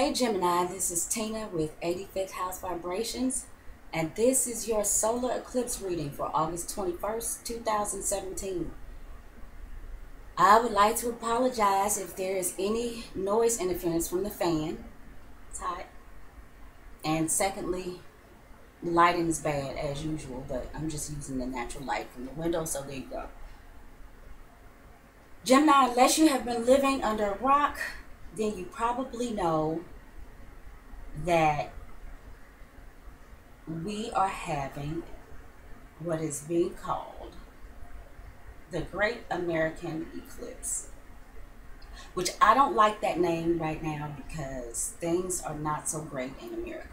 Hey Gemini, this is Tina with 85th House Vibrations, and this is your solar eclipse reading for August 21st, 2017. I would like to apologize if there is any noise interference from the fan. It's hot. And secondly, the lighting is bad as usual, but I'm just using the natural light from the window, so there you go. Gemini, unless you have been living under a rock, then you probably know that we are having what is being called the Great American Eclipse, which I don't like that name right now because things are not so great in America.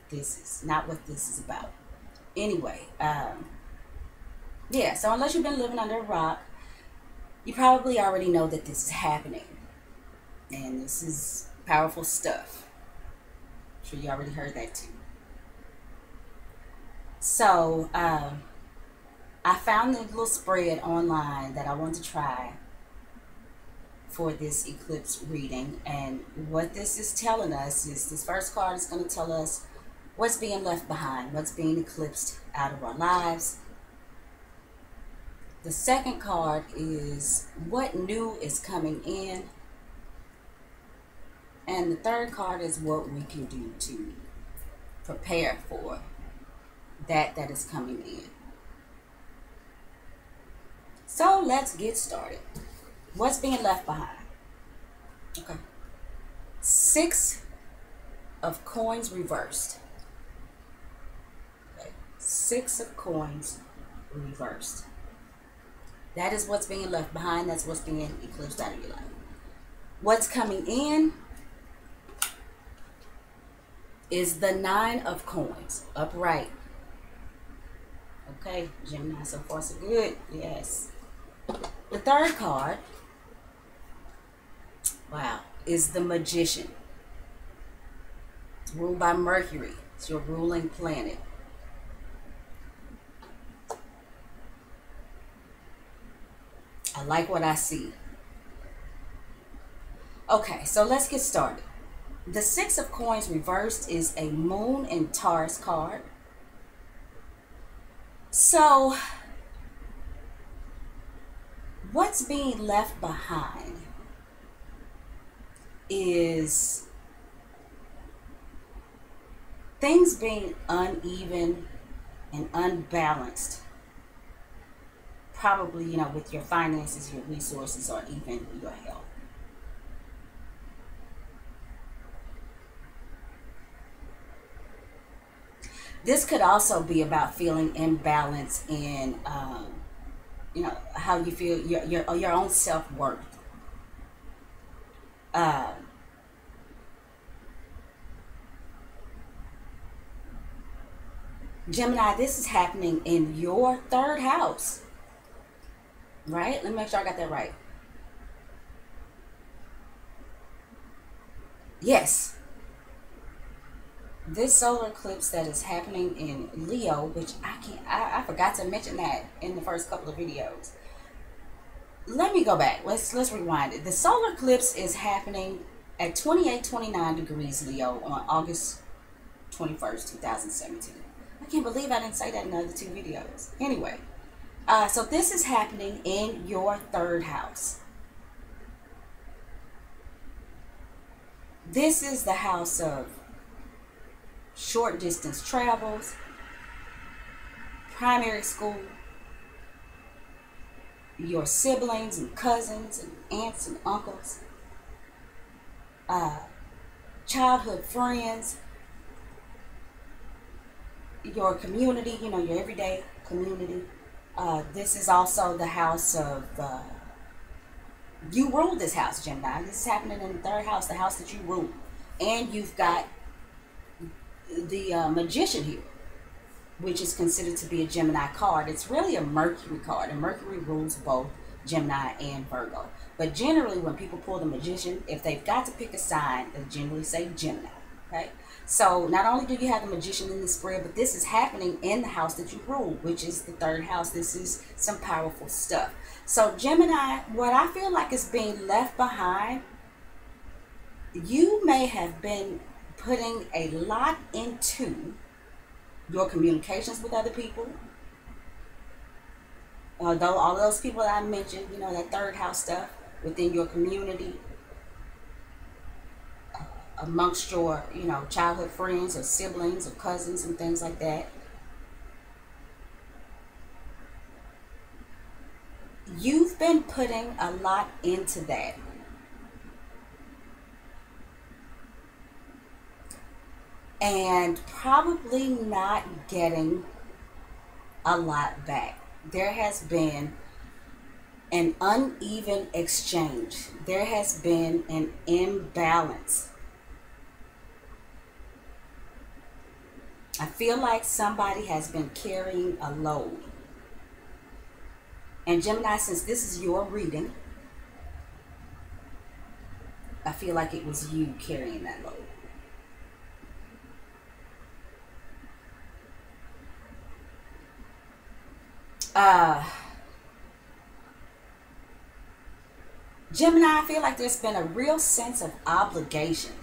This is not what this is about. Anyway, yeah, so unless you've been living under a rock, you probably already know that this is happening. And this is powerful stuff. I'm sure you already heard that too. So, I found a little spread online that I want to try for this eclipse reading. And what this is telling us is this first card is going to tell us what's being left behind, what's being eclipsed out of our lives. The second card is what new is coming in. And the third card is what we can do to prepare for that is coming in. So let's get started. What's being left behind? Okay. 6 of coins reversed. Okay. 6 of coins reversed. That is what's being left behind. That's what's being eclipsed out of your life. What's coming in is the 9 of coins, upright. Okay, Gemini, so far so good. Yes. The third card, wow, is the Magician. It's ruled by Mercury. It's your ruling planet. I like what I see. Okay, so let's get started. The 6 of coins reversed is a Moon and Taurus card. So, what's being left behind is things being uneven and unbalanced. Probably, with your finances, your resources, or even your health. This could also be about feeling imbalance in, how you feel, your own self-worth. Gemini, this is happening in your 3rd house, right? Let me make sure I got that right. Yes. This solar eclipse that is happening in Leo, which I forgot to mention that in the first couple of videos. Let me go back. Let's rewind it. The solar eclipse is happening at 28-29 degrees Leo on August 21st, 2017. I can't believe I didn't say that in the other 2 videos. Anyway, so this is happening in your 3rd house. This is the house of short distance travels, primary school, your siblings and cousins and aunts and uncles, childhood friends, your community, your everyday community. This is also the house of, you rule this house, Gemini. This is happening in the 3rd house, the house that you rule. And you've got the Magician here, which is considered to be a Gemini card. It's really a Mercury card, and Mercury rules both Gemini and Virgo. But generally, when people pull the Magician, if they've got to pick a sign, they generally say Gemini. Okay, so not only do you have the Magician in the spread, but this is happening in the house that you rule, which is the 3rd house. This is some powerful stuff. So Gemini, what I feel like is being left behind You may have been putting a lot into your communications with other people. Although all those people that I mentioned, that third house stuff within your community, amongst your, childhood friends or siblings or cousins and things like that. You've been putting a lot into that. And probably not getting a lot back. There has been an uneven exchange. There has been an imbalance. I feel like somebody has been carrying a load. And Gemini, since this is your reading, I feel like it was you carrying that load. Gemini, I feel like there's been a real sense of obligation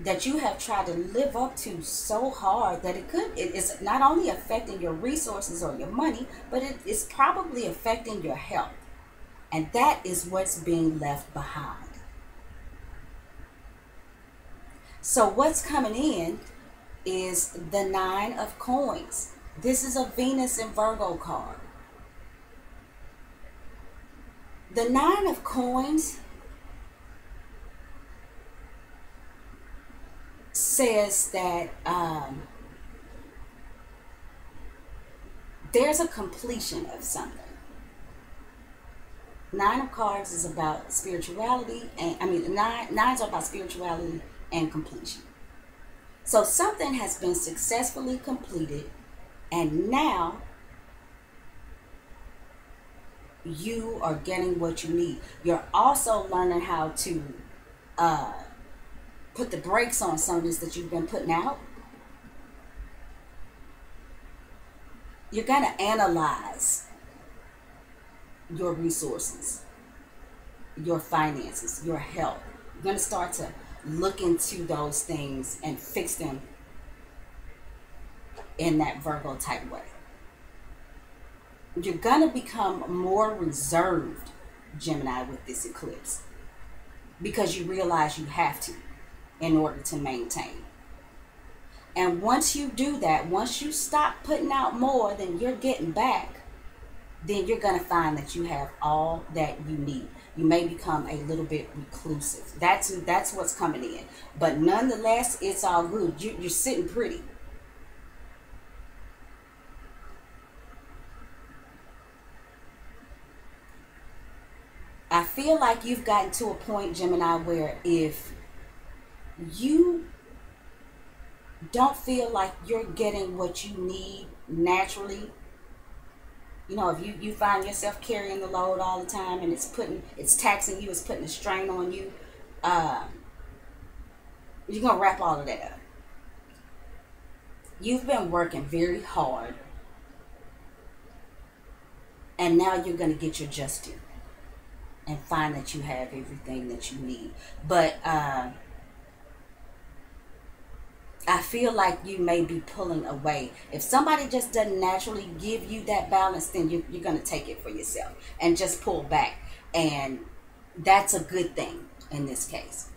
that you have tried to live up to so hard that it's not only affecting your resources or your money, but it is probably affecting your health. And that is what's being left behind. So what's coming in is the Nine of Coins. This is a Venus and Virgo card. The Nine of Coins says that there's a completion of something. Nine of Cards is about spirituality, and nines are about spirituality and completion. So something has been successfully completed, and now you are getting what you need. You're also learning how to put the brakes on some of this that you've been putting out. You're going to analyze your resources, your finances, your health. You're going to start to look into those things and fix them in that Virgo type way. You're going to become more reserved, Gemini, with this eclipse, because you realize you have to in order to maintain. And once you do that, once you stop putting out more than you're getting back, then you're going to find that you have all that you need. You may become a little bit reclusive. That's what's coming in. But nonetheless, it's all good. You're sitting pretty. I feel like you've gotten to a point, Gemini, where if you don't feel like you're getting what you need naturally, if you find yourself carrying the load all the time and it's taxing you, it's putting a strain on you, you're going to wrap all of that up. You've been working very hard, and now you're going to get your just due and find that you have everything that you need. But I feel like you may be pulling away. If somebody just doesn't naturally give you that balance, then you're going to take it for yourself and just pull back. And that's a good thing in this case.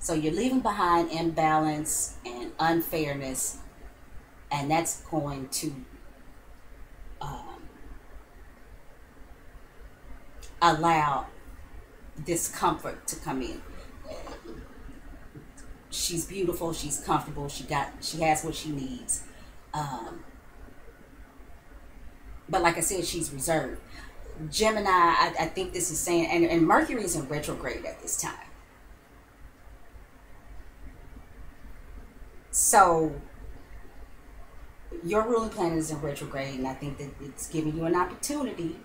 So you're leaving behind imbalance and unfairness, and that's going to allow discomfort to come in. She's beautiful, she's comfortable, she has what she needs, but like I said, she's reserved. Gemini, I think this is saying, and Mercury is in retrograde at this time, so your ruling planet is in retrograde, and I think that it's giving you an opportunity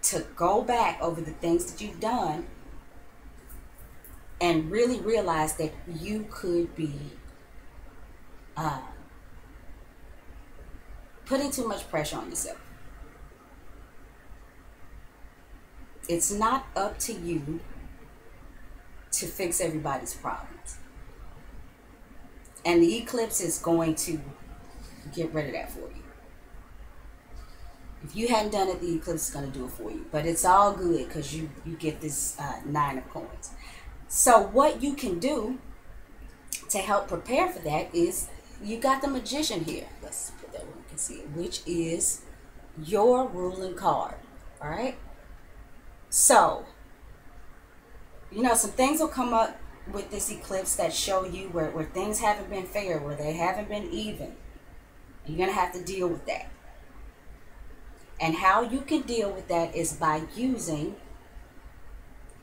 to go back over the things that you've done and really realize that you could be putting too much pressure on yourself. It's not up to you to fix everybody's problems. And the eclipse is going to get rid of that for you. If you hadn't done it, the eclipse is going to do it for you. But it's all good because you get this 9 of coins. So what you can do to help prepare for that is you got the magician here. Let's put that where you can see it, which is your ruling card. All right. So, some things will come up with this eclipse that show you where things haven't been fair, where they haven't been even. You're going to have to deal with that. And how you can deal with that is by using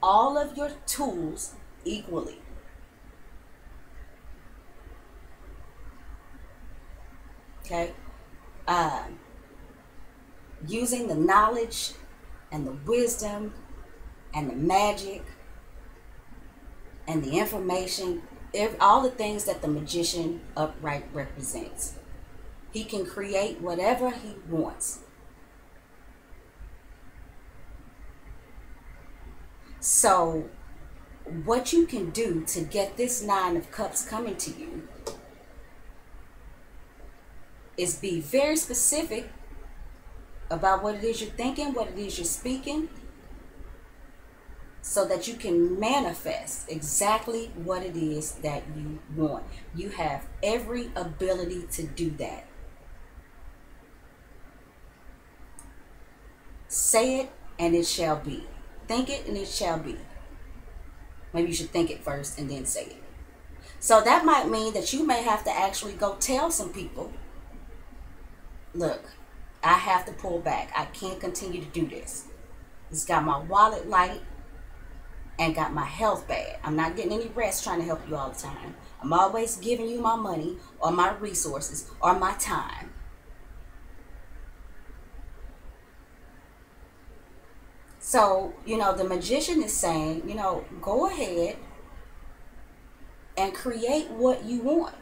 all of your tools equally. Okay? Using the knowledge and the wisdom and the magic and the information, all the things that the magician upright represents. He can create whatever he wants. So what you can do to get this 9 of Cups coming to you is be very specific about what it is you're thinking, what it is you're speaking, so that you can manifest exactly what it is that you want. You have every ability to do that. Say it and it shall be. Think it and it shall be. Maybe you should think it first and then say it. So that might mean that you may have to actually go tell some people, look, I have to pull back. I can't continue to do this. It's got my wallet light and got my health bad. I'm not getting any rest trying to help you all the time. I'm always giving you my money or my resources or my time. So, the magician is saying, go ahead and create what you want.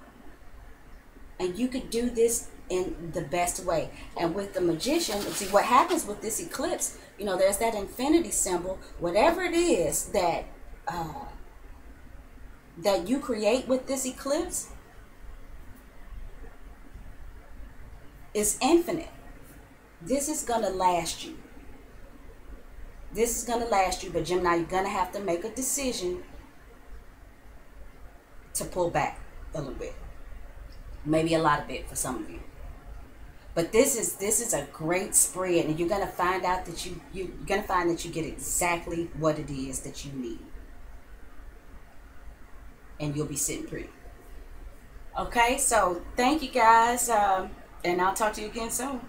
And you could do this in the best way. And with the magician, see what happens with this eclipse, there's that infinity symbol. Whatever it is that you create with this eclipse is infinite. This is going to last you. This is going to last you, but Gemini, you're going to have to make a decision to pull back a little bit. Maybe a lot of it for some of you. But this is a great spread, and you're going to find out that you're going to find that you get exactly what it is that you need. And you'll be sitting pretty. Okay, so thank you guys, and I'll talk to you again soon.